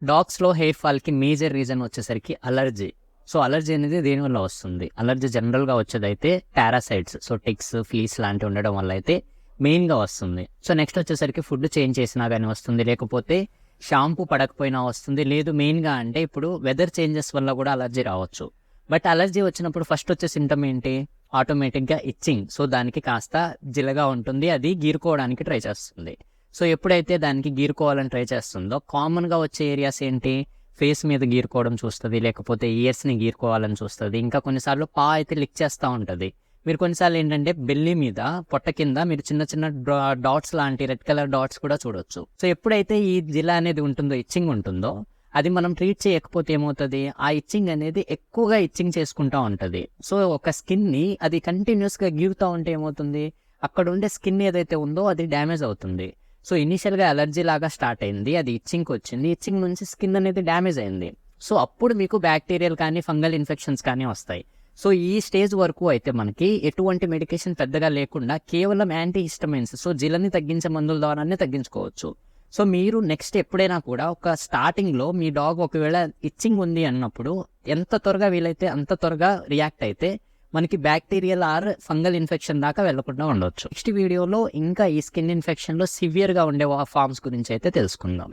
డాగ్స్‌లో hair ఫాల్‌కి major reason వచ్చేసరికి allergy. So, allergy అనేది దేనివల్ల వస్తుంది? అలర్జీ జనరల్‌గా వచ్చేదైతే పారాసైట్స్. సో, టిక్స్, ఫ్లీస్ లాంటివి ఉండడం వల్ల అయితే మెయిన్‌గా వస్తుంది. సో, నెక్స్ట్ వచ్చేసరికి ఫుడ్ చేంజ్ చేసినా గాని వస్తుంది. లేకపోతే షాంపూ పడకపోయినా వస్తుంది. లేదు మెయిన్‌గా అంటే ఇప్పుడు వెదర్ చేంజెస్ వల్ల కూడా అలర్జీ రావచ్చు. బట్ అలర్జీ వచ్చినప్పుడు ఫస్ట్ వచ్చే సింప్టమ్ ఏంటి? ఆటోమేటిక్‌గా ఇచ్చింగ్. సో, దానికి కాస్త జిలగా ఉంటుంది. అది గీరుకోవడానికి ట్రై చేస్తుంది. సో, ఎప్పుడైతే దానికి గీరుకోవాలని ట్రై చేస్తుందో కామన్‌గా వచ్చే ఏరియాస్ ఏంటి? ఫేస్ మీద గీరుకోవడం చూస్తది. లేకపోతే ఇయర్స్‌ని గీరుకోవాలని చూస్తది. ఇంకా కొన్నిసార్లు అయితే లిక్ చేస్తా ఉంటది. మీరు కొన్నిసార్లు ఏంటంటే బెల్లీ మీద, పొట్ట కింద మీరు చిన్న చిన్న డాట్స్ లాంటి రెడ్ కలర్ డాట్స్ కూడా చూడొచ్చు. సో, ఎప్పుడైతే ఈ జిల అనేది ఉంటుందో, ఇచ్చింగ్ ఉంటుందో అది మనం ట్రీట్ చేయకపోతే ఏమవుతది? ఆ ఇచ్చింగ్ అనేది ఎక్కువగా ఇచ్చింగ్ చేసుకుంటా ఉంటది. సో, ఒక స్కిన్‌ని అది కంటిన్యూయస్‌గా గీరుతా ఉంటే ఏమవుతుంది? అక్కడ ఉండే స్కిన్ ఏదైతే ఉందో అది డ్యామేజ్ అవుతుంది. సో, ఇనీషియల్‌గా అలర్జీ లాగా స్టార్ట్ అయింది. అది ఇచ్చింగ్‌కొచ్చింది. ఇచ్చింగ్ నుంచి స్కిన్ అనేది డ్యామేజ్ అయింది. సో, అప్పుడు మీకు బ్యాక్టీరియల్ కానీ, ఫంగల్ ఇన్ఫెక్షన్స్ కానీ వస్తాయి. సో, ఈ స్టేజ్ వరకు అయితే మనకి ఎటువంటి మెడికేషన్ పెద్దగా లేకుండా కేవలం యాంటీ హిస్టమైన్స్, సో, జిలని తగ్గించే మందుల ద్వారానే తగ్గించుకోవచ్చు. సో, మీరు నెక్స్ట్ ఎప్పుడైనా కూడా ఒక స్టార్టింగ్‌లో మీ డాగ్ ఒకవేళ ఇచ్చింగ్ ఉంది అన్నప్పుడు ఎంత త్వరగా వీలైతే అంత త్వరగా రియాక్ట్ అయితే మనకి బ్యాక్టీరియల్ ఆర్ ఫంగల్ ఇన్ఫెక్షన్ దాకా వెళ్లకుండా ఉండొచ్చు. నెక్స్ట్ వీడియోలో ఇంకా ఈ స్కిన్ ఇన్ఫెక్షన్‌లో సివియర్‌గా ఉండే ఫార్మ్స్ గురించి అయితే తెలుసుకుందాం.